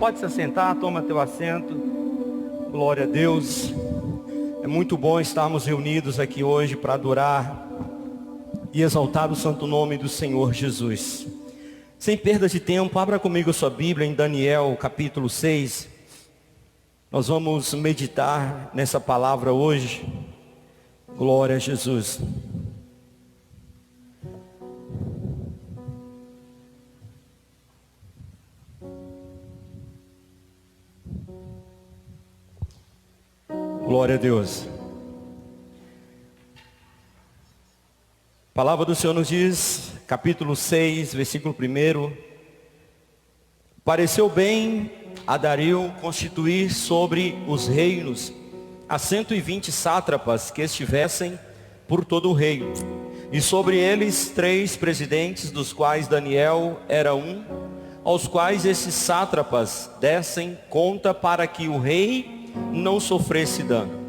Pode se assentar, toma teu assento. Glória a Deus. É muito bom estarmos reunidos aqui hoje para adorar e exaltar o santo nome do Senhor Jesus. Sem perda de tempo, abra comigo a sua Bíblia em Daniel capítulo 6. Nós vamos meditar nessa palavra hoje. Glória a Jesus. Glória a Deus. A palavra do Senhor nos diz, capítulo 6, versículo 1. Pareceu bem a Dario constituir sobre os reinos a 120 sátrapas que estivessem por todo o reino, e sobre eles 3 presidentes, dos quais Daniel era um, aos quais esses sátrapas dessem conta para que o rei não sofresse dano.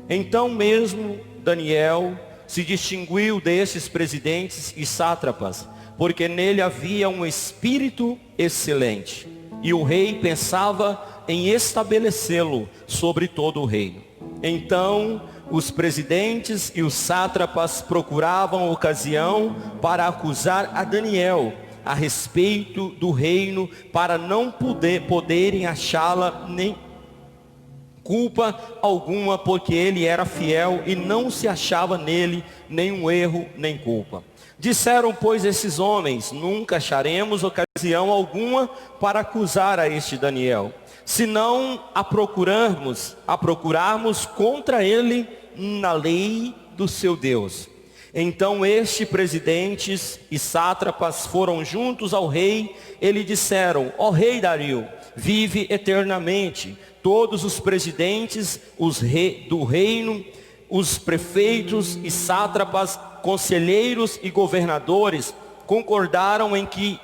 Então mesmo Daniel se distinguiu desses presidentes e sátrapas, porque nele havia um espírito excelente, e o rei pensava em estabelecê-lo sobre todo o reino. Então os presidentes e os sátrapas procuravam ocasião para acusar a Daniel a respeito do reino, para não poderem achá-la nem culpa alguma, porque ele era fiel e não se achava nele nenhum erro nem culpa. Disseram, pois, esses homens: nunca acharemos ocasião alguma para acusar a este Daniel, senão a procurarmos contra ele na lei do seu Deus. Então estes presidentes e sátrapas foram juntos ao rei e lhe disseram: ó rei Dario, vive eternamente. Todos os presidentes do reino, os prefeitos e sátrapas, conselheiros e governadores concordaram em que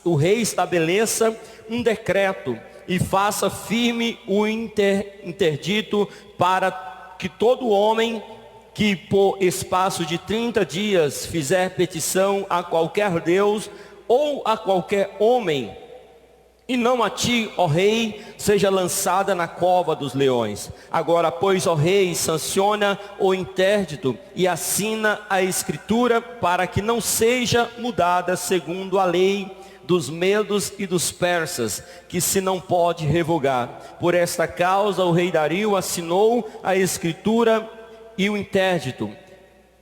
o rei estabeleça um decreto e faça firme o interdito para que todo homem que por espaço de 30 dias fizer petição a qualquer Deus ou a qualquer homem, e não a ti, ó rei, seja lançada na cova dos leões. Agora, pois, ó rei, sanciona o interdito e assina a escritura para que não seja mudada segundo a lei dos medos e dos persas, que se não pode revogar. Por esta causa o rei Dario assinou a escritura e o interdito.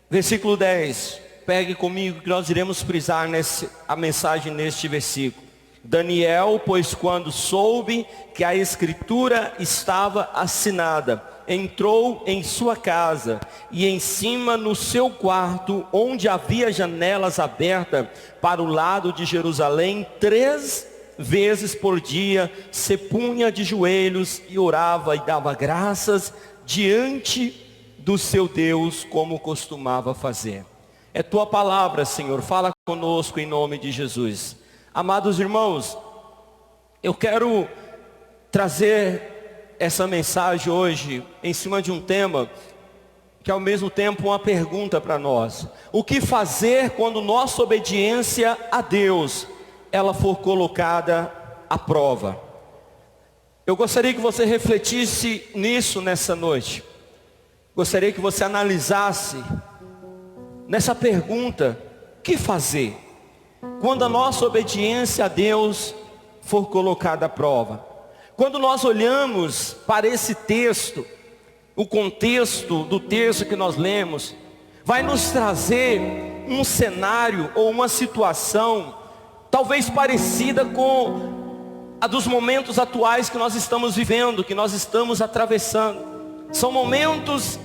Versículo 10. Pegue comigo que nós iremos frisar a mensagem neste versículo. Daniel, pois, quando soube que a escritura estava assinada, entrou em sua casa e em cima no seu quarto, onde havia janelas abertas para o lado de Jerusalém, 3 vezes por dia se punha de joelhos e orava e dava graças diante do seu Deus, como costumava fazer. É tua palavra, Senhor, fala conosco em nome de Jesus. Amados irmãos, eu quero trazer essa mensagem hoje em cima de um tema que é ao mesmo tempo uma pergunta para nós. O que fazer quando nossa obediência a Deus ela for colocada à prova? Eu gostaria que você refletisse nisso nessa noite. Gostaria que você analisasse nessa pergunta: o que fazer quando a nossa obediência a Deus for colocada à prova? Quando nós olhamos para esse texto, o contexto do texto que nós lemos, vai nos trazer um cenário ou uma situação, talvez parecida com a dos momentos atuais que nós estamos vivendo, que nós estamos atravessando. São momentos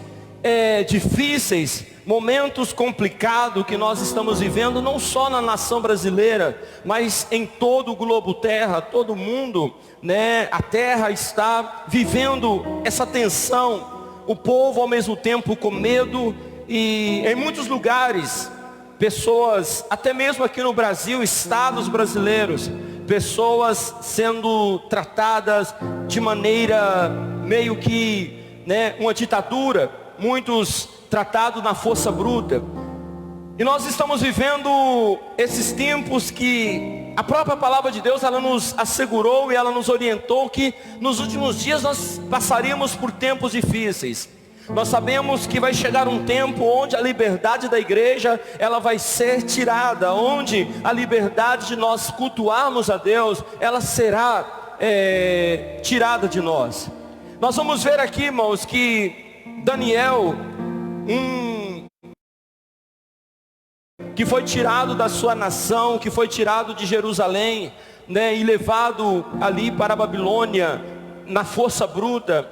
difíceis, momentos complicados que nós estamos vivendo, não só na nação brasileira, mas em todo o globo terra, todo mundo, né? A terra está vivendo essa tensão, o povo ao mesmo tempo com medo, e em muitos lugares, pessoas, até mesmo aqui no Brasil, estados brasileiros, pessoas sendo tratadas de maneira meio que, né, uma ditadura, muitos tratados na força bruta. E nós estamos vivendo esses tempos que a própria palavra de Deus, ela nos assegurou e ela nos orientou que nos últimos dias nós passaríamos por tempos difíceis. Nós sabemos que vai chegar um tempo onde a liberdade da igreja, ela vai ser tirada, onde a liberdade de nós cultuarmos a Deus, ela será tirada de nós. Nós vamos ver aqui, irmãos, que Daniel, que foi tirado da sua nação, que foi tirado de Jerusalém, né, e levado ali para a Babilônia, na força bruta,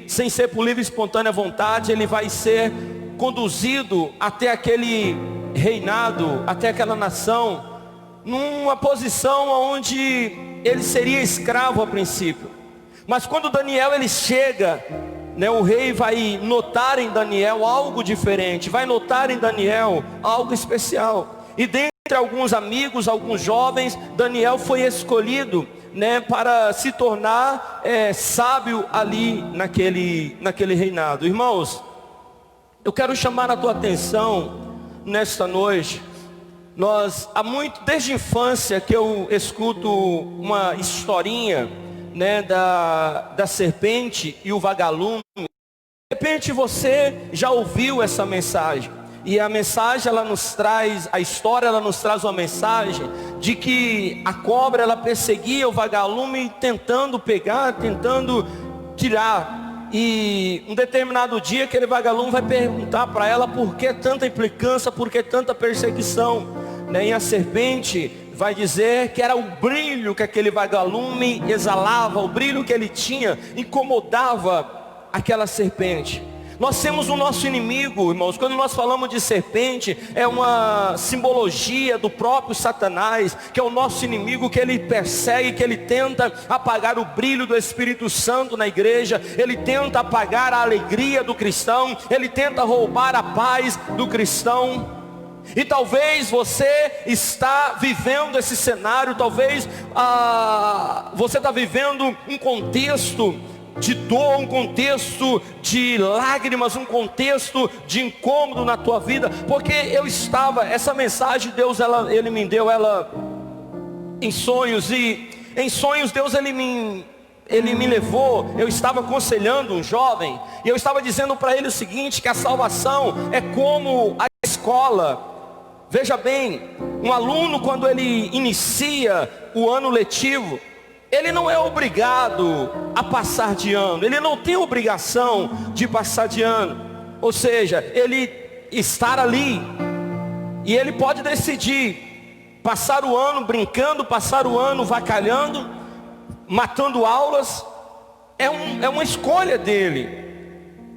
sem ser por livre e espontânea vontade, ele vai ser conduzido até aquele reinado, até aquela nação, numa posição onde ele seria escravo a princípio. Mas quando Daniel ele chega, né, o rei vai notar em Daniel algo diferente, vai notar em Daniel algo especial. E dentre alguns amigos, alguns jovens, Daniel foi escolhido, né, para se tornar sábio ali naquele reinado. Irmãos, eu quero chamar a tua atenção nesta noite. Desde a infância que eu escuto uma historinha, né, da serpente e o vagalume. De repente você já ouviu essa mensagem. E a mensagem, ela nos traz, a história, ela nos traz uma mensagem de que a cobra, ela perseguia o vagalume tentando pegar, tentando tirar. E um determinado dia aquele vagalume vai perguntar para ela por que tanta implicância, por que tanta perseguição, né? E a serpente vai dizer que era o brilho que aquele vagalume exalava, o brilho que ele tinha, incomodava aquela serpente. Nós temos o nosso inimigo, irmãos. Quando nós falamos de serpente, é uma simbologia do próprio Satanás, que é o nosso inimigo, que ele persegue, que ele tenta apagar o brilho do Espírito Santo na igreja, ele tenta apagar a alegria do cristão, ele tenta roubar a paz do cristão. E talvez você está vivendo esse cenário, talvez você está vivendo um contexto de dor, um contexto de lágrimas, um contexto de incômodo na tua vida, porque essa mensagem Deus, Ele me deu ela em sonhos, e em sonhos Deus Ele me levou. Eu estava aconselhando um jovem, e eu estava dizendo para ele o seguinte, que a salvação é como a escola. Veja bem, um aluno, quando ele inicia o ano letivo, ele não é obrigado a passar de ano, ele não tem obrigação de passar de ano. Ou seja, ele estar ali, e ele pode decidir passar o ano brincando, passar o ano vacalhando, matando aulas, é uma escolha dele.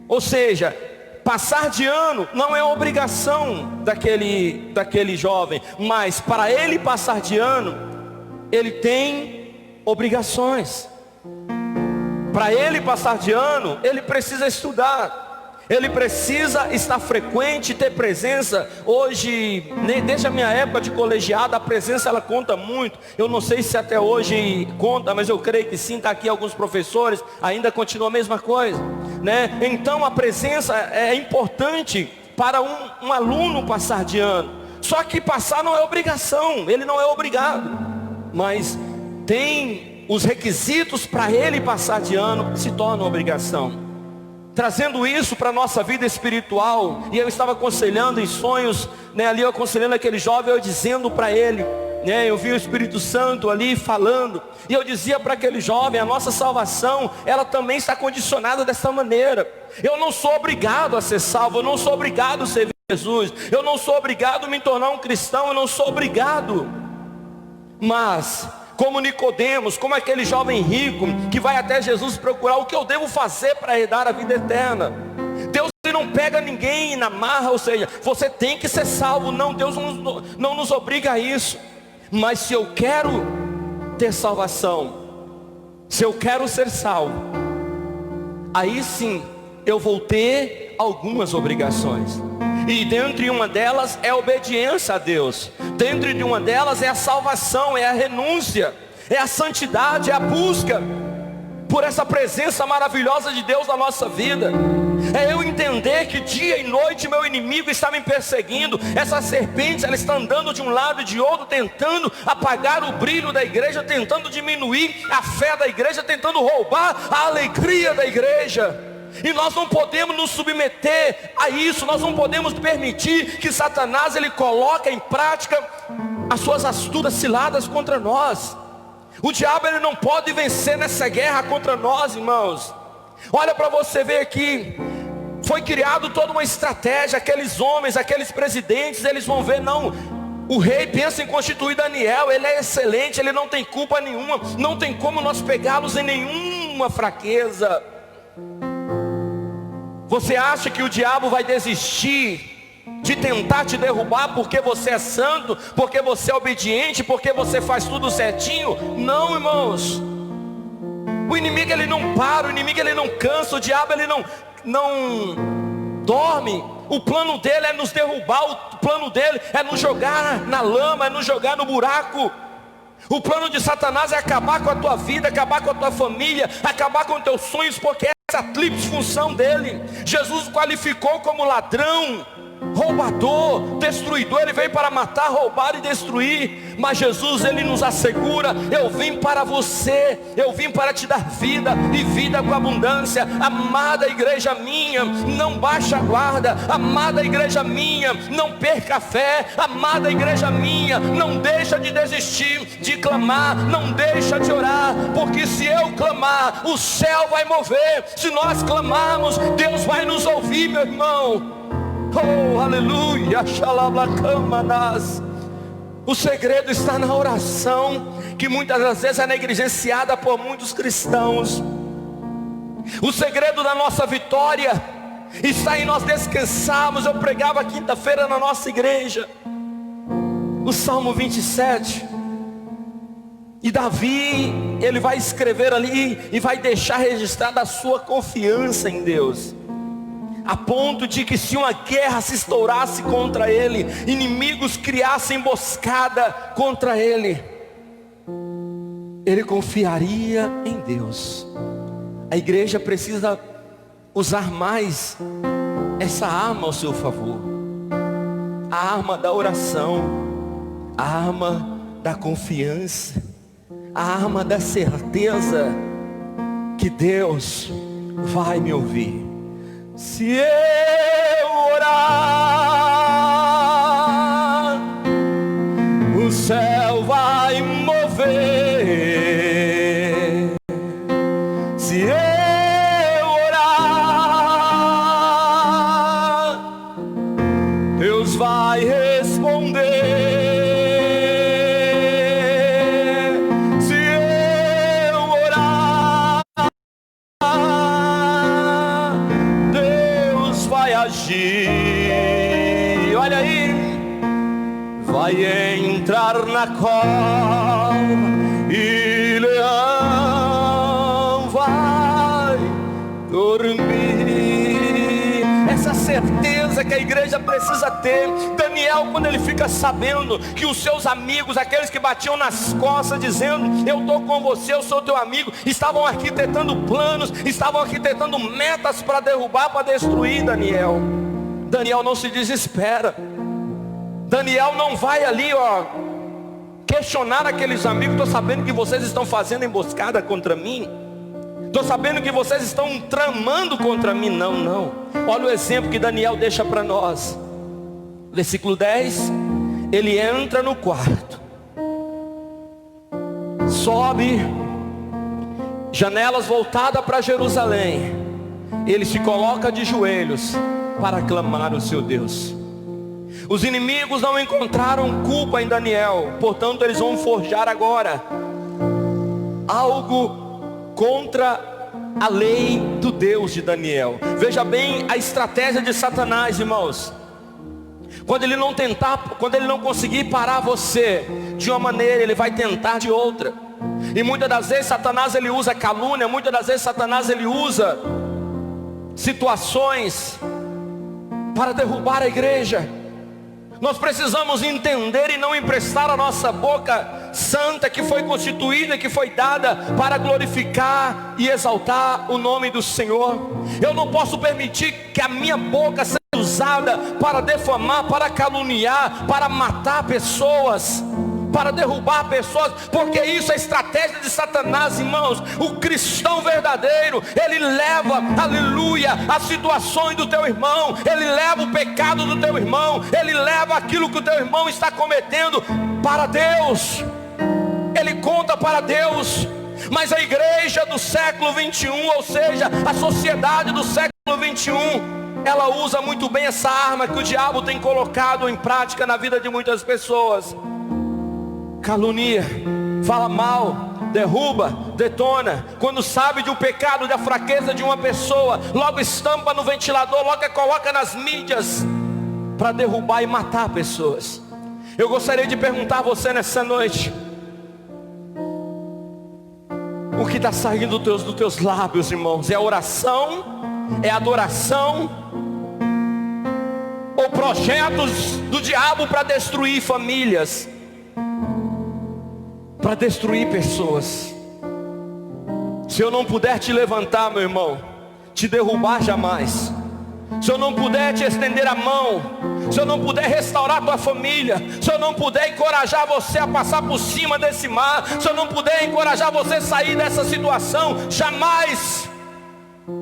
Ou seja, passar de ano não é obrigação daquele jovem, mas para ele passar de ano, ele tem obrigações. Para ele passar de ano, ele precisa estudar, ele precisa estar frequente, ter presença. Hoje, desde a minha época de colegiado, a presença ela conta muito. Eu não sei se até hoje conta, mas eu creio que sim. Está aqui alguns professores, ainda continua a mesma coisa, né? Então a presença é importante para um aluno passar de ano. Só que passar não é obrigação, ele não é obrigado, mas tem os requisitos para ele passar de ano, se torna obrigação. Trazendo isso para a nossa vida espiritual, e eu estava aconselhando em sonhos, né, ali eu aconselhando aquele jovem, eu dizendo para ele, né, eu vi o Espírito Santo ali falando, e eu dizia para aquele jovem, a nossa salvação, ela também está condicionada dessa maneira. Eu não sou obrigado a ser salvo, eu não sou obrigado a servir Jesus, eu não sou obrigado a me tornar um cristão, eu não sou obrigado. Mas como Nicodemos, como aquele jovem rico que vai até Jesus procurar o que eu devo fazer para herdar a vida eterna. Deus não pega ninguém na marra, ou seja, você tem que ser salvo. Não, Deus não nos obriga a isso. Mas se eu quero ter salvação, se eu quero ser salvo, aí sim eu vou ter algumas obrigações. E dentre uma delas é a obediência a Deus. Dentro de uma delas é a salvação, é a renúncia, é a santidade, é a busca por essa presença maravilhosa de Deus na nossa vida. É eu entender que dia e noite meu inimigo está me perseguindo. Essa serpente, ela está andando de um lado e de outro, tentando apagar o brilho da igreja, tentando diminuir a fé da igreja, tentando roubar a alegria da igreja. E nós não podemos nos submeter a isso. Nós não podemos permitir que Satanás ele coloque em prática as suas astutas ciladas contra nós. O diabo ele não pode vencer nessa guerra contra nós, irmãos. Olha para você ver aqui, foi criado toda uma estratégia. Aqueles homens, aqueles presidentes, eles vão ver, não, o rei pensa em constituir Daniel, ele é excelente, ele não tem culpa nenhuma, não tem como nós pegá-los em nenhuma fraqueza. Você acha que o diabo vai desistir de tentar te derrubar porque você é santo, porque você é obediente, porque você faz tudo certinho? Não, irmãos. O inimigo ele não para, o inimigo ele não cansa, o diabo ele não dorme. O plano dele é nos derrubar, o plano dele é nos jogar na lama, é nos jogar no buraco. O plano de Satanás é acabar com a tua vida, acabar com a tua família, acabar com os teus sonhos, porque essa é a tríplice função dele. Jesus o qualificou como ladrão, roubador, destruidor. Ele veio para matar, roubar e destruir. Mas Jesus ele nos assegura: eu vim para você, eu vim para te dar vida e vida com abundância. Amada igreja minha, não baixa a guarda. Amada igreja minha, não perca a fé. Amada igreja minha, não deixa de desistir de clamar, não deixa de orar, porque se eu clamar, o céu vai mover. Se nós clamarmos, Deus vai nos ouvir, meu irmão. Oh, aleluia, xalablacamanás. O segredo está na oração, que muitas das vezes é negligenciada por muitos cristãos. O segredo da nossa vitória está em nós descansarmos. Eu pregava quinta-feira na nossa igreja o Salmo 27. E Davi, ele vai escrever ali e vai deixar registrada a sua confiança em Deus, a ponto de que se uma guerra se estourasse contra ele, inimigos criassem emboscada contra ele, ele confiaria em Deus. A igreja precisa usar mais essa arma ao seu favor, a arma da oração, a arma da confiança, a arma da certeza que Deus vai me ouvir. Se eu orar, o céu vai mover. Se eu orar, Deus vai responder. Se eu orar, Deus vai agir. Olha aí, vai entrar na cova e leão vai dormir. Essa certeza que a igreja precisa ter. Daniel, quando ele fica sabendo que os seus amigos, aqueles que batiam nas costas dizendo: eu estou com você, eu sou teu amigo, estavam arquitetando planos, estavam arquitetando metas para derrubar, para destruir Daniel. Daniel não se desespera. Daniel não vai ali, questionar aqueles amigos: estou sabendo que vocês estão fazendo emboscada contra mim, estou sabendo que vocês estão tramando contra mim. Não, não. Olha o exemplo que Daniel deixa para nós. Versículo 10. Ele entra no quarto, sobe, janelas voltadas para Jerusalém. Ele se coloca de joelhos para clamar o seu Deus. Os inimigos não encontraram culpa em Daniel, portanto eles vão forjar agora algo contra a lei do Deus de Daniel. Veja bem a estratégia de Satanás, irmãos. Quando ele não conseguir parar você de uma maneira, ele vai tentar de outra. E muitas das vezes Satanás ele usa calúnia, muitas das vezes Satanás ele usa situações para derrubar a igreja. Nós precisamos entender e não emprestar a nossa boca santa, que foi constituída, que foi dada para glorificar e exaltar o nome do Senhor. Eu não posso permitir que a minha boca seja usada para defamar, para caluniar, para matar pessoas, para derrubar pessoas, porque isso é estratégia de Satanás, irmãos. O cristão verdadeiro, ele leva, aleluia, as situações do teu irmão, ele leva o pecado do teu irmão, ele leva aquilo que o teu irmão está cometendo para Deus, ele conta para Deus. Mas a igreja do século 21, ou seja, a sociedade do século 21, ela usa muito bem essa arma que o diabo tem colocado em prática na vida de muitas pessoas. Calunia, fala mal, derruba, detona. Quando sabe de um pecado, da fraqueza de uma pessoa, logo estampa no ventilador, logo coloca nas mídias para derrubar e matar pessoas. Eu gostaria de perguntar a você nessa noite: o que está saindo dos teus lábios, irmãos? É oração? É adoração? Ou projetos do diabo para destruir famílias, para destruir pessoas? Se eu não puder te levantar, meu irmão, te derrubar jamais, se eu não puder te estender a mão, se eu não puder restaurar tua família, se eu não puder encorajar você a passar por cima desse mar, se eu não puder encorajar você a sair dessa situação, jamais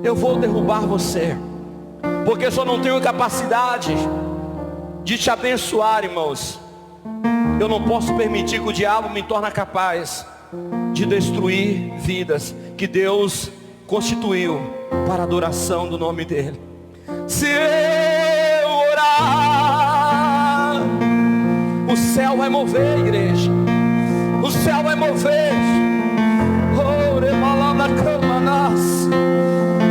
eu vou derrubar você, porque eu só não tenho capacidade de te abençoar, irmãos. Eu não posso permitir que o diabo me torne capaz de destruir vidas que Deus constituiu para a adoração do nome dEle. Se eu orar, o céu vai mover, igreja. O céu vai mover.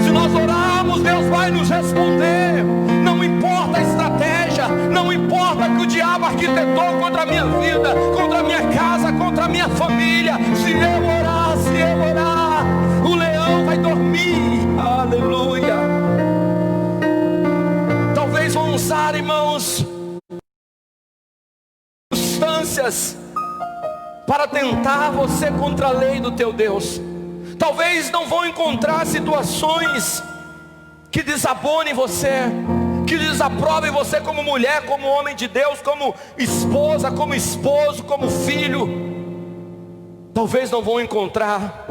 Se nós orarmos, Deus vai nos responder. Não importa a estratégia, não importa o que o diabo arquitetou contra a minha vida, contra a minha casa, contra a minha família. Se eu orar, o leão vai dormir. Aleluia. Talvez vão usar, irmãos, circunstâncias para tentar você contra a lei do teu Deus. Talvez não vão encontrar situações que desabonem você, que desaprovem você como mulher, como homem de Deus, como esposa, como esposo, como filho. Talvez não vão encontrar.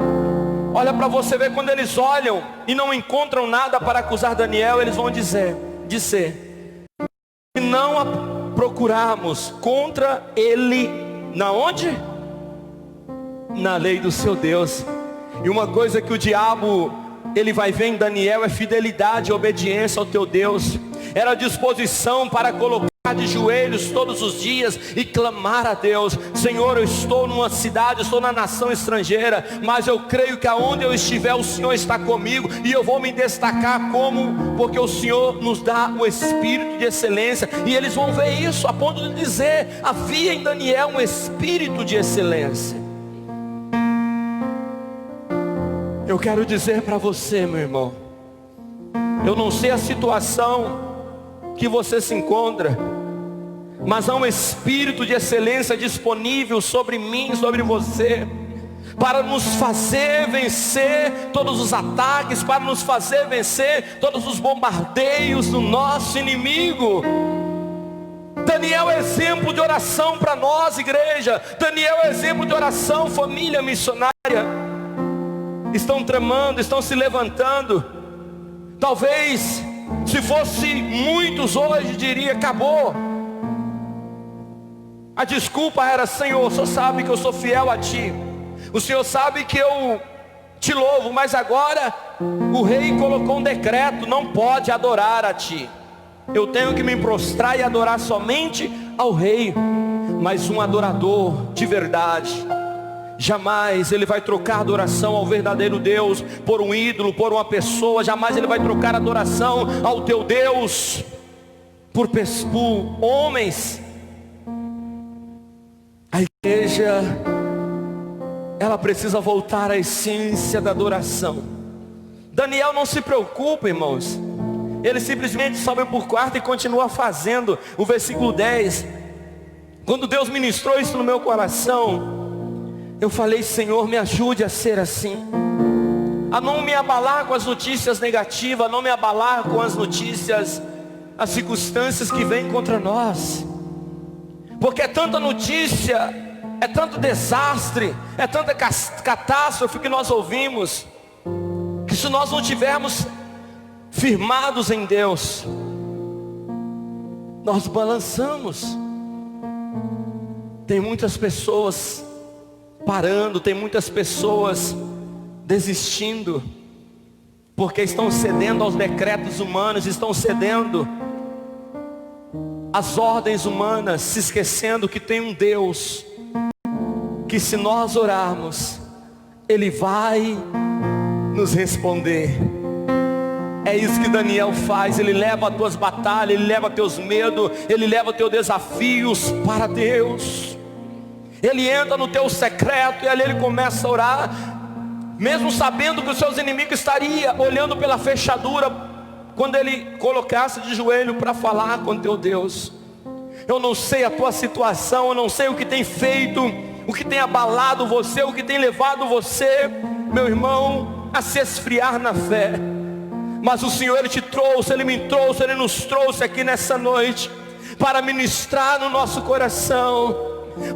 Olha para você ver, quando eles olham e não encontram nada para acusar Daniel, eles vão dizer, se não procurarmos contra ele, na onde? Na lei do seu Deus. E uma coisa que o diabo, ele vai ver em Daniel, é fidelidade e obediência ao teu Deus. Era disposição para colocar de joelhos todos os dias e clamar a Deus: Senhor, eu estou numa cidade, estou na nação estrangeira, mas eu creio que aonde eu estiver, o Senhor está comigo, e eu vou me destacar porque o Senhor nos dá o espírito de excelência. E eles vão ver isso a ponto de dizer: havia em Daniel um espírito de excelência. Eu quero dizer para você, meu irmão, eu não sei a situação que você se encontra, mas há um espírito de excelência disponível sobre mim, sobre você, para nos fazer vencer todos os ataques, para nos fazer vencer todos os bombardeios do nosso inimigo. Daniel é exemplo de oração para nós, igreja. Daniel é exemplo de oração, família missionária. Estão tramando, estão se levantando. Talvez, se fosse muitos hoje, diria: acabou. A desculpa era: Senhor, o Senhor sabe que eu sou fiel a Ti, o Senhor sabe que eu Te louvo, mas agora o rei colocou um decreto: não pode adorar a Ti. Eu tenho que me prostrar e adorar somente ao rei. Mas um adorador de verdade, jamais ele vai trocar adoração ao verdadeiro Deus por um ídolo, por uma pessoa. Jamais ele vai trocar adoração ao teu Deus por homens. A igreja, ela precisa voltar à essência da adoração. Daniel não se preocupa, irmãos. Ele simplesmente sobe para o quarto e continua fazendo. O versículo 10. Quando Deus ministrou isso no meu coração, eu falei: Senhor, me ajude a ser assim, a não me abalar com as notícias negativas, a não me abalar com as notícias, as circunstâncias que vêm contra nós. Porque é tanta notícia, é tanto desastre, é tanta catástrofe que nós ouvimos, que se nós não tivermos firmados em Deus, nós balançamos. Tem muitas pessoas parando, tem muitas pessoas desistindo, porque estão cedendo aos decretos humanos, estão cedendo às ordens humanas, se esquecendo que tem um Deus, que se nós orarmos, Ele vai nos responder. É isso que Daniel faz. Ele leva as tuas batalhas, ele leva teus medos, ele leva teus desafios para Deus. Ele entra no teu secreto e ali ele começa a orar, mesmo sabendo que os seus inimigos estariam olhando pela fechadura, quando ele colocasse de joelho para falar com teu Deus. Eu não sei a tua situação, eu não sei o que tem feito, o que tem abalado você, o que tem levado você, meu irmão, a se esfriar na fé. Mas o Senhor, Ele te trouxe, Ele me trouxe, Ele nos trouxe aqui nessa noite para ministrar no nosso coração,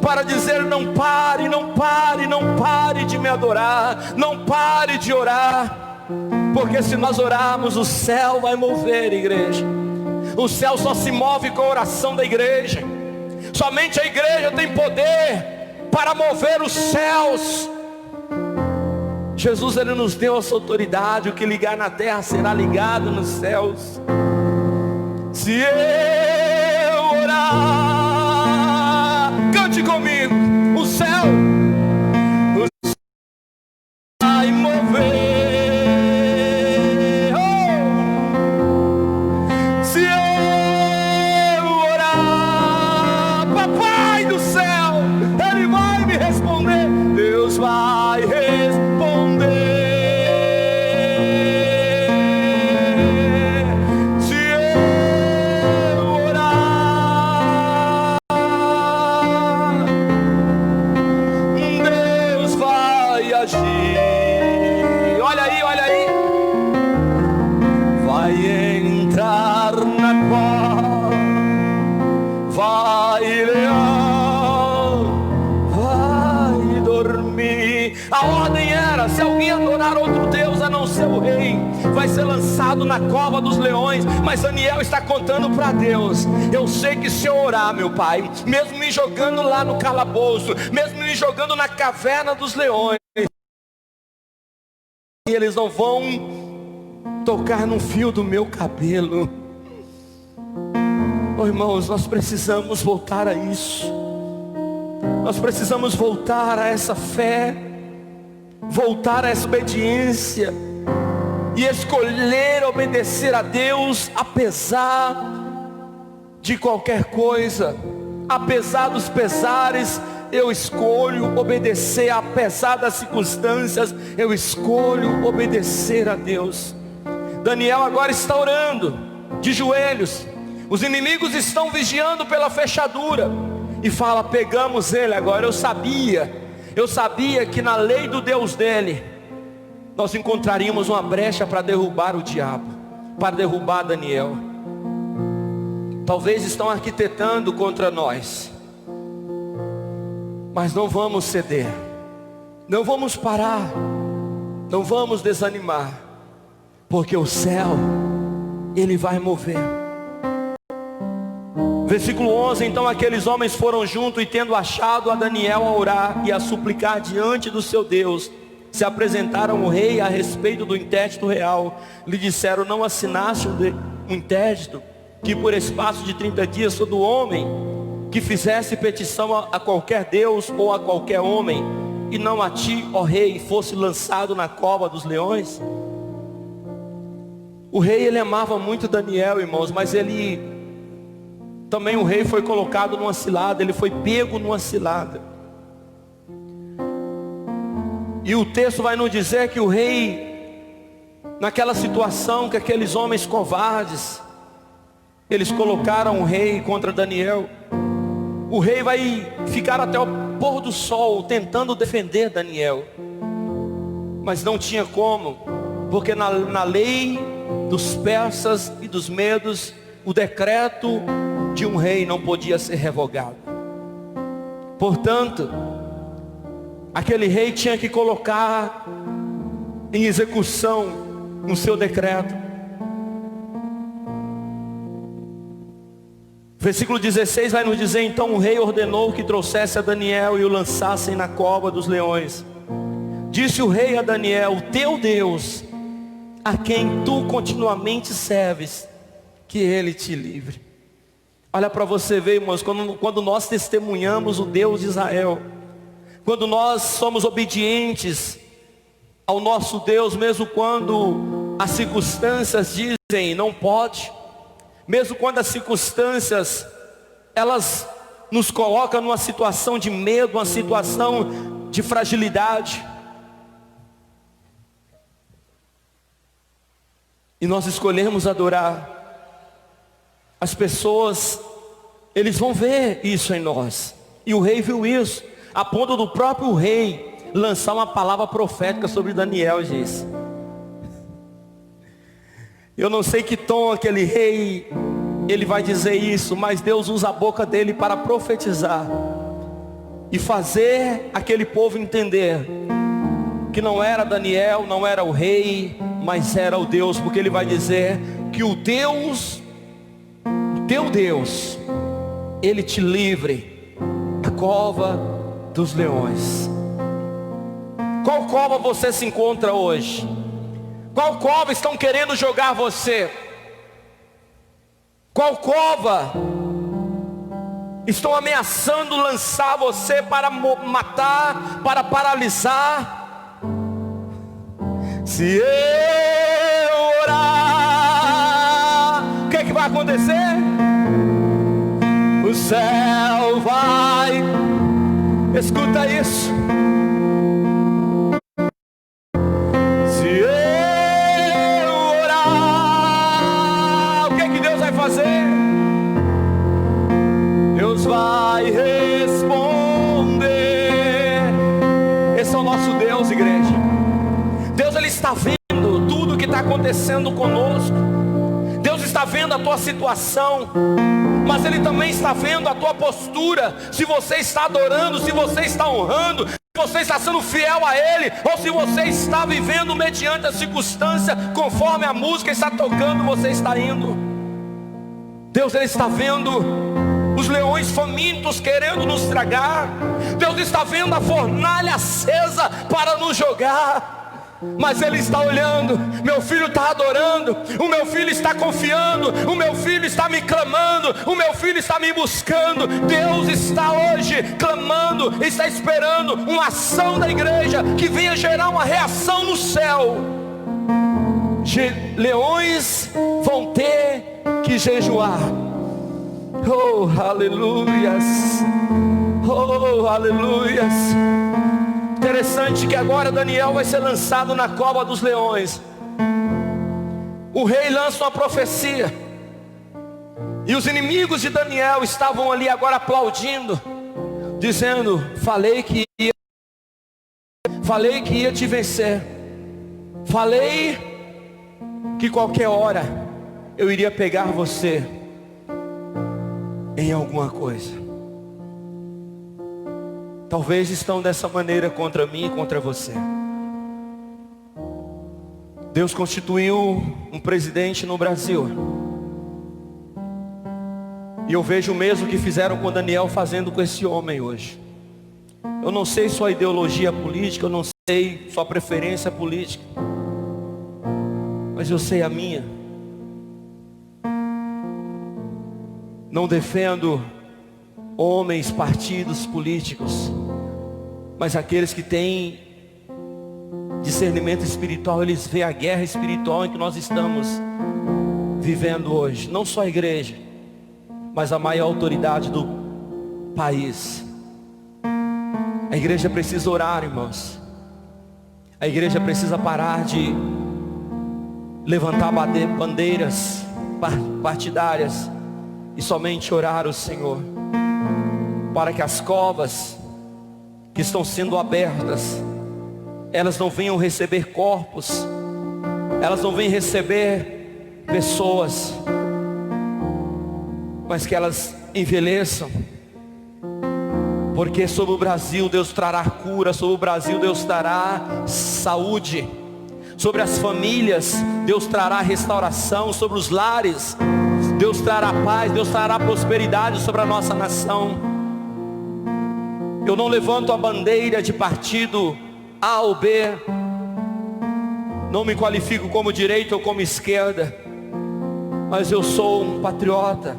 para dizer: não pare, não pare, não pare de me adorar, não pare de orar, porque se nós orarmos, o céu vai mover, igreja. O céu só se move com a oração da igreja. Somente a igreja tem poder para mover os céus. Jesus, Ele nos deu essa autoridade. O que ligar na terra será ligado nos céus. Se eu orar, cante comigo, o céu vai mover. Se eu orar, Papai do céu, Ele vai me responder. Deus vai responder. Olha aí, olha aí. Vai entrar na cova, vai leão, vai dormir. A ordem era: se alguém adorar outro Deus a não ser o rei, vai ser lançado na cova dos leões. Mas Daniel está contando para Deus: eu sei que se eu orar, meu Pai, mesmo me jogando lá no calabouço, mesmo me jogando na caverna dos leões, e eles não vão tocar no fio do meu cabelo. Oh, irmãos, nós precisamos voltar a isso. Nós precisamos voltar a essa fé, voltar a essa obediência e escolher obedecer a Deus apesar de qualquer coisa, apesar dos pesares. Eu escolho obedecer, apesar das circunstâncias, eu escolho obedecer a Deus. Daniel agora está orando, de joelhos. Os inimigos estão vigiando pela fechadura. E fala: pegamos ele agora. Eu sabia que na lei do Deus dele, nós encontraríamos uma brecha para derrubar o diabo, para derrubar Daniel. Talvez estão arquitetando contra nós, mas não vamos ceder, não vamos parar, não vamos desanimar, porque o céu, Ele vai mover. Versículo 11: então aqueles homens foram juntos, e tendo achado a Daniel a orar e a suplicar diante do seu Deus, se apresentaram ao rei a respeito do interdito real. Lhe disseram: não assinaste um interdito, que por espaço de 30 dias todo homem que fizesse petição a qualquer Deus ou a qualquer homem, e não a ti, ó rei, fosse lançado na cova dos leões? O rei, ele amava muito Daniel, irmãos, mas ele também, o rei foi colocado numa cilada, ele foi pego numa cilada. E o texto vai nos dizer que o rei naquela situação que aqueles homens covardes, eles colocaram o rei contra Daniel. O rei vai ficar até o pôr do sol tentando defender Daniel, mas não tinha como, porque na lei dos persas e dos medos, o decreto de um rei não podia ser revogado. Portanto, aquele rei tinha que colocar em execução o seu decreto. Versículo 16 vai nos dizer: então o rei ordenou que trouxesse a Daniel e o lançassem na cova dos leões. Disse o rei a Daniel: o teu Deus, a quem tu continuamente serves, que ele te livre. Olha para você ver, irmãos, quando nós testemunhamos o Deus de Israel, quando nós somos obedientes ao nosso Deus, mesmo quando as circunstâncias dizem não pode, mesmo quando as circunstâncias elas nos colocam numa situação de medo, uma situação de fragilidade, e nós escolhemos adorar, as pessoas, eles vão ver isso em nós. E o rei viu isso, a ponto do próprio rei lançar uma palavra profética sobre Daniel, gente. Eu não sei que tom aquele rei, ele vai dizer isso, mas Deus usa a boca dele para profetizar e fazer aquele povo entender que não era Daniel, não era o rei, mas era o Deus, porque ele vai dizer que o Deus, o teu Deus, ele te livre da cova dos leões. Qual cova você se encontra hoje? Qual cova estão querendo jogar você? Qual cova estão ameaçando lançar você para matar, para paralisar? Se eu orar, o que é que vai acontecer? O céu vai, escuta isso. Se eu orar, o que é que Deus vai fazer? Deus vai responder. Esse é o nosso Deus, igreja. Deus, ele está vendo tudo o que está acontecendo conosco. Deus está vendo a tua situação, mas ele também está vendo a tua postura. Se você está adorando, se você está honrando, se você está sendo fiel a ele, ou se você está vivendo mediante a circunstância, conforme a música está tocando, você está indo. Deus, ele está vendo os leões famintos querendo nos tragar. Deus está vendo a fornalha acesa para nos jogar. Mas ele está olhando, meu filho está adorando, o meu filho está confiando, o meu filho está me clamando, o meu filho está me buscando. Deus está hoje clamando, está esperando uma ação da igreja que venha gerar uma reação no céu. Leões vão ter que jejuar. Oh, aleluias. Oh, aleluias. Interessante que agora Daniel vai ser lançado na cova dos leões. O rei lança uma profecia, e os inimigos de Daniel estavam ali agora aplaudindo, dizendo: falei que ia te vencer, falei que qualquer hora eu iria pegar você em alguma coisa. Talvez estão dessa maneira contra mim e contra você. Deus constituiu um presidente no Brasil, e eu vejo o mesmo que fizeram com Daniel fazendo com esse homem hoje. Eu não sei sua ideologia política, eu não sei sua preferência política, mas eu sei a minha. Não defendo homens, partidos políticos, mas aqueles que têm discernimento espiritual, eles veem a guerra espiritual em que nós estamos vivendo hoje. Não só a igreja, mas a maior autoridade do país. A igreja precisa orar, irmãos. A igreja precisa parar de levantar bandeiras partidárias e somente orar ao Senhor, para que as covas que estão sendo abertas, elas não venham receber corpos, elas não venham receber pessoas, mas que elas envelheçam, porque sobre o Brasil Deus trará cura, sobre o Brasil Deus trará saúde, sobre as famílias Deus trará restauração, sobre os lares Deus trará paz, Deus trará prosperidade sobre a nossa nação. Eu não levanto a bandeira de partido A ou B, não me qualifico como direita ou como esquerda, mas eu sou um patriota.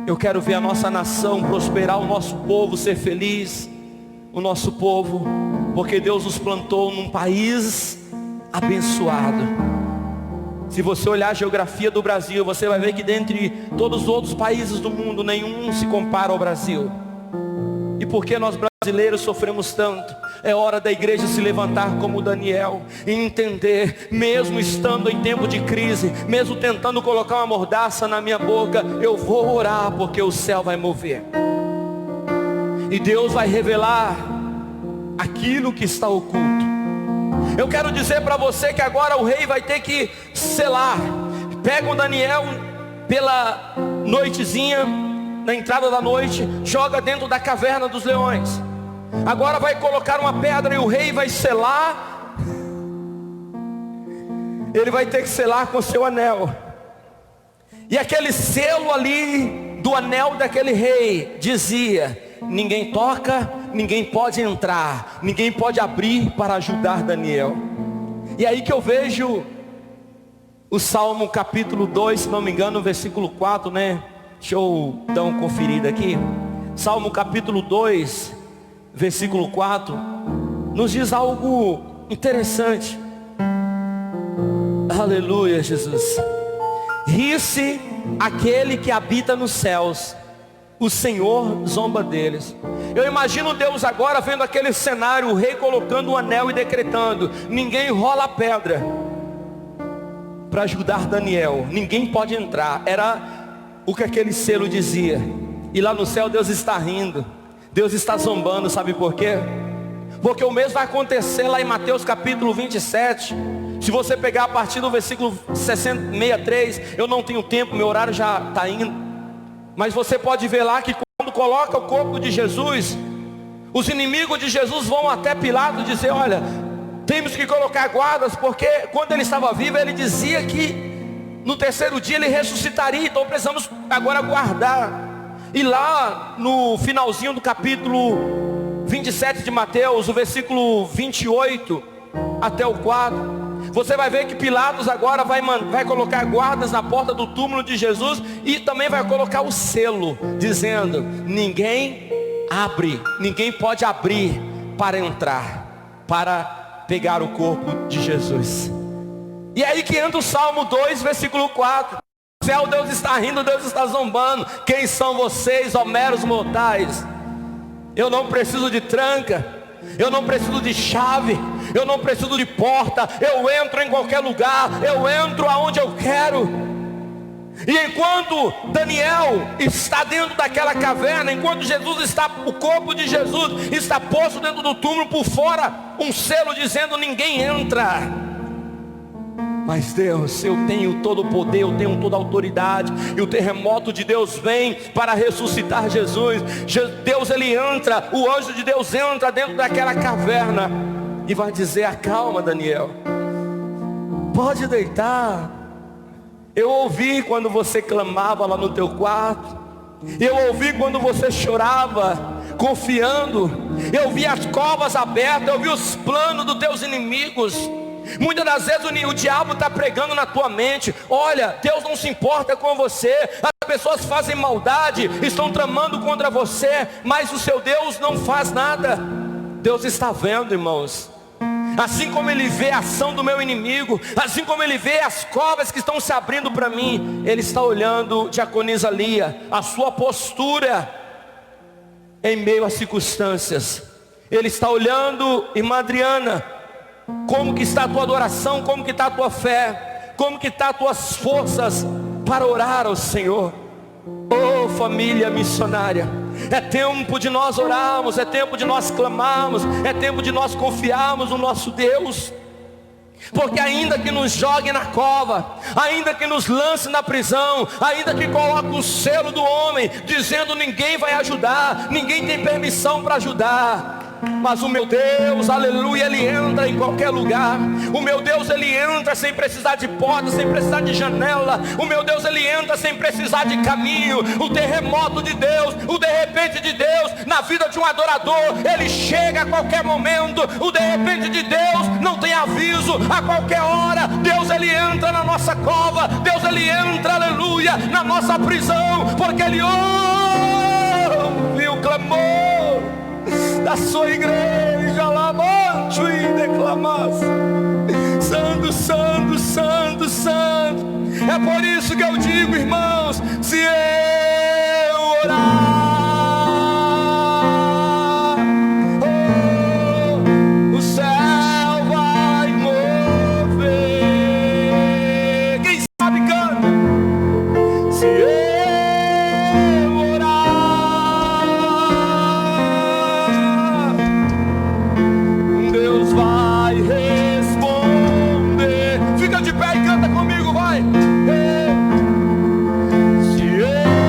Eu quero ver a nossa nação prosperar, o nosso povo ser feliz, o nosso povo, porque Deus nos plantou num país abençoado. Se você olhar a geografia do Brasil, você vai ver que dentre todos os outros países do mundo, nenhum se compara ao Brasil. E por que nós brasileiros sofremos tanto? É hora da igreja se levantar como Daniel e entender, mesmo estando em tempo de crise, mesmo tentando colocar uma mordaça na minha boca, eu vou orar, porque o céu vai mover e Deus vai revelar aquilo que está oculto. Eu quero dizer para você que agora o rei vai ter que selar. Pega o Daniel pela noitezinha, na entrada da noite, joga dentro da caverna dos leões. Agora vai colocar uma pedra e o rei vai selar. Ele vai ter que selar com o seu anel. E aquele selo ali do anel daquele rei dizia: ninguém toca, ninguém pode entrar, ninguém pode abrir para ajudar Daniel. E aí que eu vejo o Salmo capítulo 2, se não me engano, versículo 4, né? Deixa eu dar uma conferida aqui. Salmo capítulo 2, versículo 4, nos diz algo interessante. Aleluia, Jesus. Ri-se aquele que habita nos céus, o Senhor zomba deles. Eu imagino Deus agora vendo aquele cenário, o rei colocando o anel e decretando: ninguém rola a pedra para ajudar Daniel, ninguém pode entrar. Era o que aquele selo dizia. E lá no céu Deus está rindo, Deus está zombando. Sabe por quê? Porque o mesmo vai acontecer lá em Mateus capítulo 27. Se você pegar a partir do versículo 63, eu não tenho tempo, meu horário já está indo, mas você pode ver lá que quando coloca o corpo de Jesus, os inimigos de Jesus vão até Pilatos dizer: olha, temos que colocar guardas, porque quando ele estava vivo ele dizia que no terceiro dia ele ressuscitaria, então precisamos agora guardar. E lá no finalzinho do capítulo 27 de Mateus, o versículo 28 até o 4, você vai ver que Pilatos agora vai colocar guardas na porta do túmulo de Jesus, e também vai colocar o selo, dizendo: ninguém abre, ninguém pode abrir para entrar, para pegar o corpo de Jesus. E aí que entra o Salmo 2, versículo 4. O céu, Deus está rindo, Deus está zombando. Quem são vocês, ó meros mortais? Eu não preciso de tranca, eu não preciso de chave, eu não preciso de porta. Eu entro em qualquer lugar, eu entro aonde eu quero. E enquanto Daniel está dentro daquela caverna, enquanto o corpo de Jesus está posto dentro do túmulo, por fora um selo dizendo: ninguém entra. Mas Deus, eu tenho todo o poder, eu tenho toda a autoridade, e o terremoto de Deus vem para ressuscitar Jesus. Deus, ele entra, o anjo de Deus entra dentro daquela caverna e vai dizer: acalma, Daniel, pode deitar. Eu ouvi quando você clamava lá no teu quarto, eu ouvi quando você chorava, confiando, eu vi as covas abertas, eu vi os planos dos teus inimigos. Muitas das vezes o diabo está pregando na tua mente: olha, Deus não se importa com você, as pessoas fazem maldade, estão tramando contra você, mas o seu Deus não faz nada. Deus está vendo, irmãos. Assim como Ele vê a ação do meu inimigo, assim como Ele vê as covas que estão se abrindo para mim, Ele está olhando, diaconisa Lia, a sua postura em meio às circunstâncias. Ele está olhando, irmã Adriana, como que está a tua adoração, como que está a tua fé, Como que tá as tuas forças para orar ao Senhor? Oh, família missionária, é tempo de nós orarmos, é tempo de nós clamarmos, é tempo de nós confiarmos no nosso Deus. Porque ainda que nos jogue na cova, ainda que nos lance na prisão, ainda que coloque o selo do homem, dizendo ninguém vai ajudar, ninguém tem permissão para ajudar, mas o meu Deus, aleluia, Ele entra em qualquer lugar. O meu Deus, Ele entra sem precisar de porta, sem precisar de janela. O meu Deus, Ele entra sem precisar de caminho. O terremoto de Deus, o de repente de Deus na vida de um adorador, Ele chega a qualquer momento. O de repente de Deus não tem aviso, a qualquer hora Deus, Ele entra na nossa cova. Deus, Ele entra, aleluia, na nossa prisão, porque Ele ouve o clamor da sua igreja. Lamante e declamasse: santo, santo, santo, santo. É por isso que eu digo, irmãos, se eu orar, oh, o céu vai mover. Quem sabe canta. Se eu vai responder. Fica de pé e canta comigo, vai. Se eu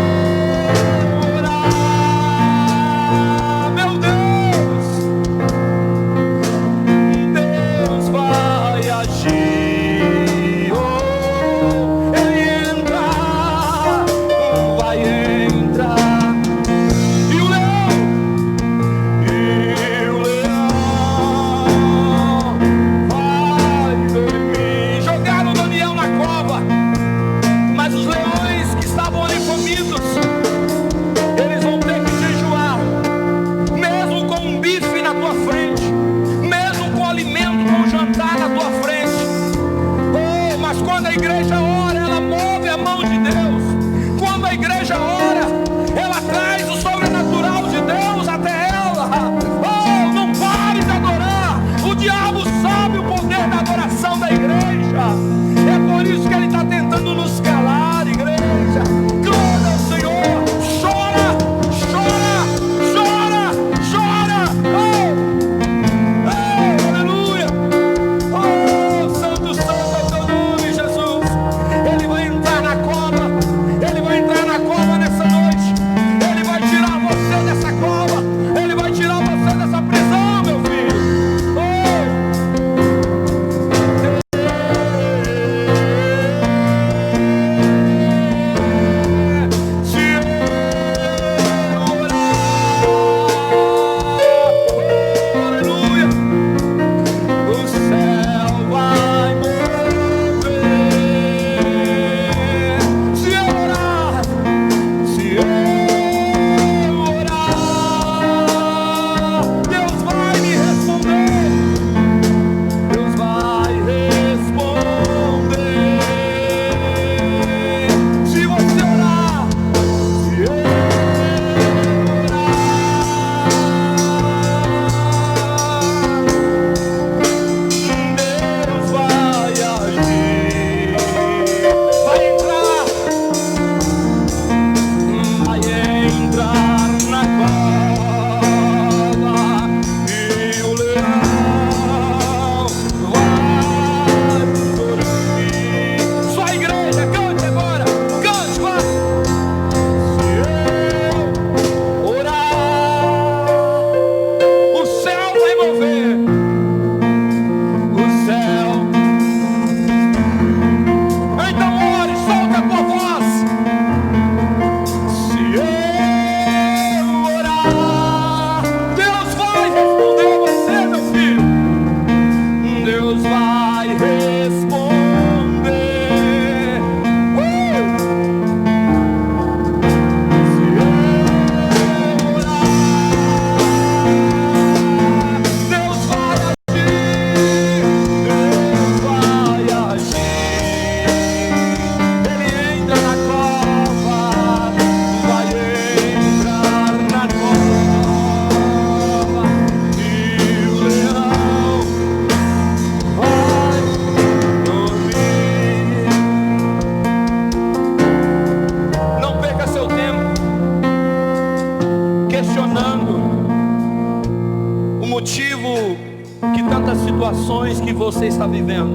que tantas situações que você está vivendo.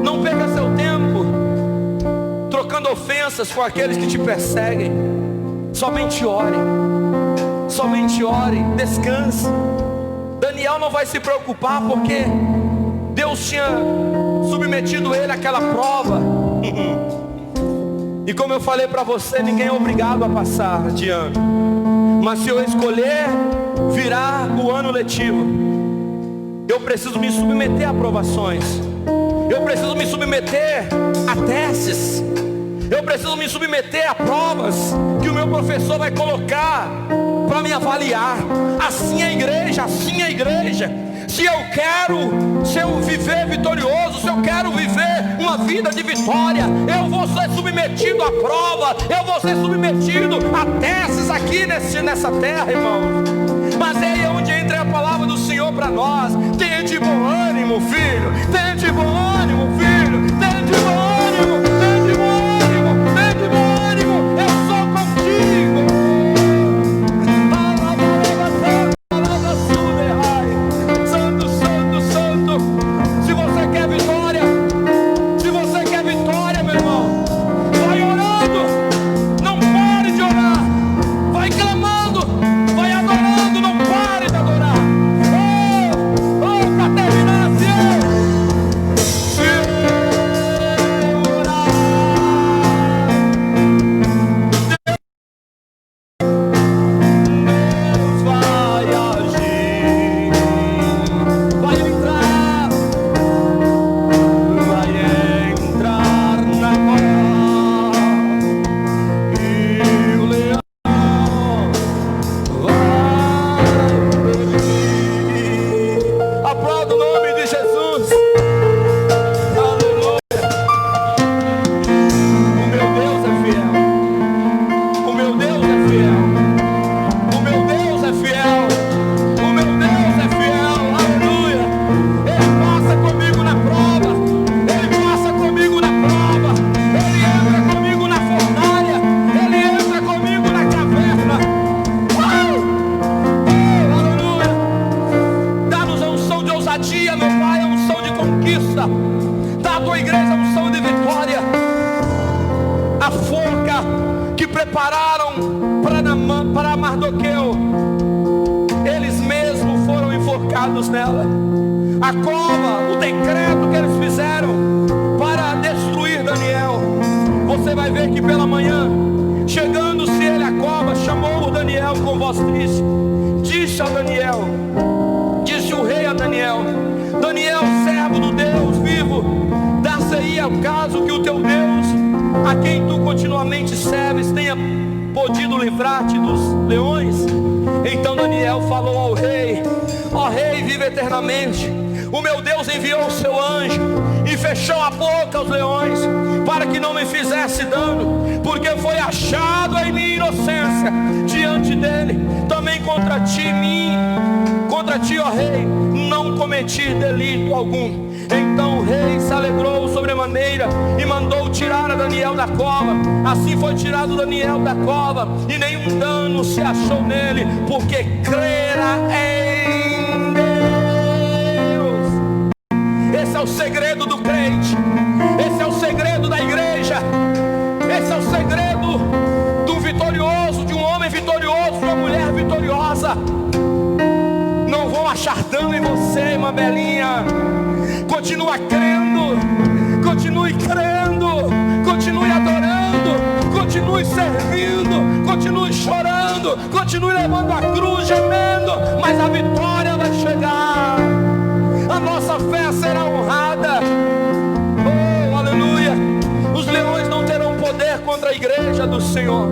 Não perca seu tempo trocando ofensas com aqueles que te perseguem. Somente ore, descanse. Daniel não vai se preocupar porque Deus tinha submetido ele àquela prova. E como eu falei para você, ninguém é obrigado a passar de ano. Mas se eu escolher virar o ano letivo, eu preciso me submeter a provações. Eu preciso me submeter a testes. Eu preciso me submeter a provas que o meu professor vai colocar para me avaliar. Assim é a igreja, assim é a igreja. Se eu viver vitorioso, se eu quero viver uma vida de vitória, eu vou ser submetido à prova, eu vou ser submetido a testes aqui nessa terra, irmão. Mas é aí onde entra a palavra do Senhor para nós. Tenha de bom ânimo, filho. Tenha de bom ânimo, filho. Tenha de bom ânimo, tenha de bom ânimo, tenha de bom ânimo. Eu sou contigo. Santo, santo, santo. Se você quer vitória, meu irmão, vai orando. Não pare de orar. Vai clamando, vai adorando. Não pare de adorar. Para terminar assim. Se orar, Deus vai agir. Vai entrar na cova. E o leão vai dormir. Aplauda o nome de Jesus. Aleluia. O meu Deus é fiel. O meu Deus é fiel. O meu Deus é fiel. O meu Deus é fiel. Aleluia. Ele passa comigo na prova. Ele passa comigo na prova. Ele entra comigo na fornalha. Ele entra comigo na caverna. Aleluia. Dá-nos a unção de ousadia, meu Pai, a unção de conquista. Dá à tua igreja a unção de vitória. A forca que prepararam para Mardoqueu, eles mesmos foram enforcados nela. A cova, o decreto que eles fizeram para destruir Daniel. Você vai ver que pela manhã, chegando-se ele à cova, chamou o Daniel com voz triste. Disse o rei a Daniel: Daniel, servo do Deus vivo, dar-se-ia o caso que o teu Deus, a quem tu continuamente serves, tenha podido livrar-te dos leões? Então Daniel falou ao rei: ó rei, vive eternamente. O meu Deus enviou o seu anjo e fechou a boca aos leões, para que não me fizesse dano, porque foi achado em minha inocência diante dele. Também contra ti, ó rei, não cometi delito algum. Então o rei se alegrou sobremaneira e mandou tirar a Daniel da cova. Assim foi tirado Daniel da cova, e nenhum dano se achou nele, porque crera em Deus. Esse é o segredo do crente. Esse é o segredo da igreja. Esse é o segredo do vitorioso, de um homem vitorioso, de uma mulher vitoriosa. Não vão achar dano em você, irmã Belinha. Continua crendo, continue crendo, continue adorando, continue servindo, continue chorando, continue levando a cruz, gemendo, mas a vitória vai chegar. A nossa fé será honrada. Oh, aleluia. Os leões não terão poder contra a igreja do Senhor,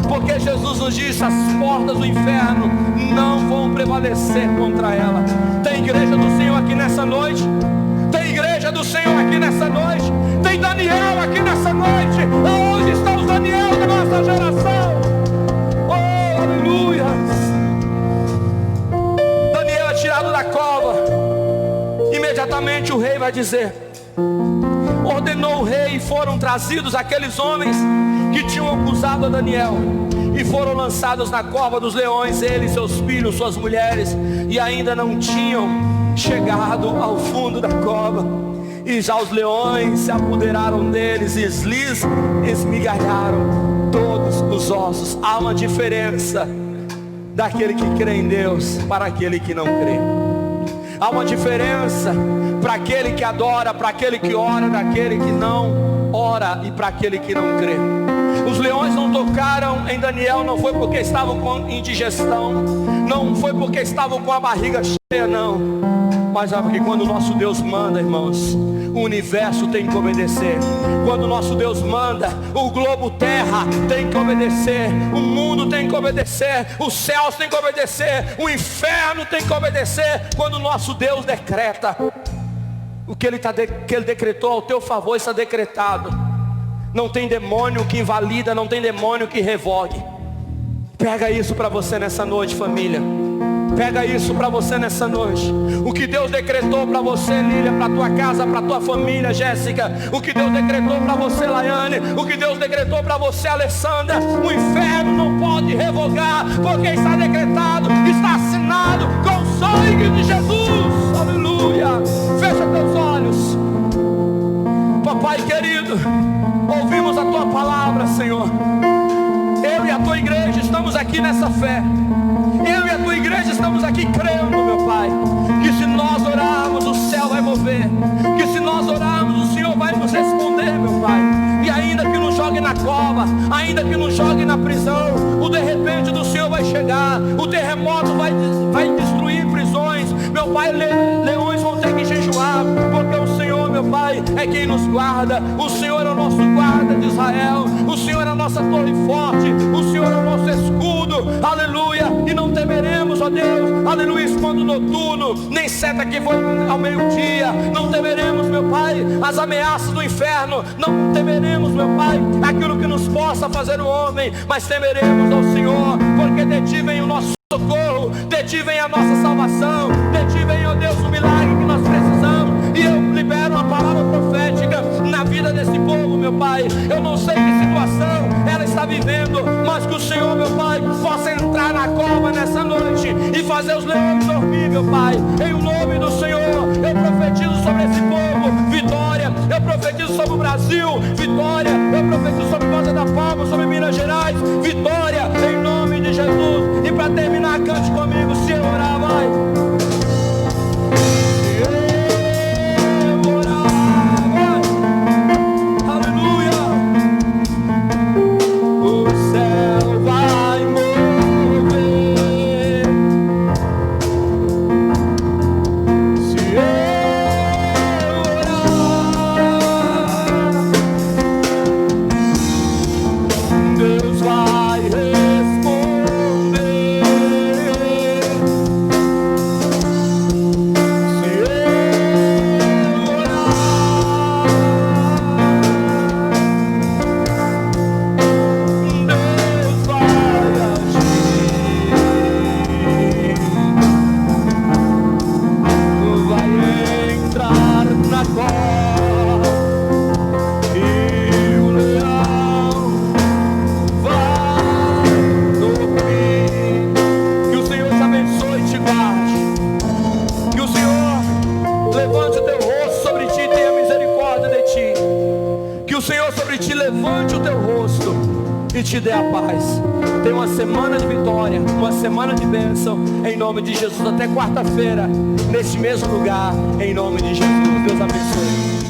porque Jesus nos disse: as portas do inferno não vão prevalecer contra ela. Tem igreja do Senhor aqui nessa noite? Tem igreja do Senhor aqui nessa noite? Tem Daniel aqui nessa noite? Onde estão os Daniel da nossa geração? Oh, aleluia. Daniel é tirado da cova. Imediatamente o rei vai dizer: ordenou o rei, e foram trazidos aqueles homens que tinham acusado a Daniel, e foram lançados na cova dos leões, ele, seus filhos, suas mulheres, e ainda não tinham chegado jogado ao fundo da cova, e já os leões se apoderaram deles e lhes esmigalharam todos os ossos. Há uma diferença daquele que crê em Deus para aquele que não crê. Há uma diferença para aquele que adora, para aquele que ora, daquele que não ora e para aquele que não crê. Os leões não tocaram em Daniel, não foi porque estavam com indigestão, não foi porque estavam com a barriga cheia, não, mas é porque quando o nosso Deus manda, irmãos, o universo tem que obedecer. Quando o nosso Deus manda, o globo terra tem que obedecer, o mundo tem que obedecer, os céus tem que obedecer, o inferno tem que obedecer. Quando o nosso Deus decreta, o que Ele decretou ao teu favor está decretado. Não tem demônio que invalida, não tem demônio que revogue. Pega isso para você nessa noite, família. Pega isso para você nessa noite. O que Deus decretou para você, Lília, para tua casa, para tua família, Jéssica. O que Deus decretou para você, Laiane. O que Deus decretou para você, Alessandra. O inferno não pode revogar, porque está decretado, está assinado com o sangue de Jesus. Aleluia. Fecha teus olhos. Papai querido, ouvimos a tua palavra, Senhor. Eu e a tua igreja estamos aqui nessa fé. Eu e a tua igreja estamos aqui crendo, meu Pai, que se nós orarmos, o céu vai mover. Que se nós orarmos, o Senhor vai nos responder, meu Pai. E ainda que nos jogue na cova, ainda que nos jogue na prisão, o de repente do Senhor vai chegar. O terremoto vai destruir prisões. Meu Pai, leões vão ter que jejuar, porque o Senhor, meu Pai, é quem nos guarda. O Senhor é o nosso guarda de Israel. O Senhor é a nossa torre forte. O Senhor é o nosso escudo. Aleluia. E não temeremos, ó Deus, aleluia, escondo noturno, nem seta que voe ao meio-dia. Não temeremos, meu Pai, as ameaças do inferno. Não temeremos, meu Pai, aquilo que nos possa fazer o homem. Mas temeremos ao Senhor, porque de ti vem o nosso socorro, de ti vem a nossa salvação, de ti vem, ó Deus, o milagre que nós precisamos. E eu libero uma palavra profética na vida desse povo, meu Pai. Eu não sei que situação ela está vivendo, mas que o Senhor, meu Pai, possa entrar na cova nessa noite e fazer os leões dormir, meu Pai. Em nome do Senhor, eu profetizo sobre esse povo vitória. Eu profetizo sobre o Brasil vitória. Eu profetizo sobre Costa da Palma, sobre Minas Gerais vitória, em nome de Jesus. E para terminar, cante comigo, se eu orar, vai. Te dê a paz. Tenha uma semana de vitória, uma semana de bênção, em nome de Jesus. Até quarta-feira, nesse mesmo lugar, em nome de Jesus. Deus abençoe.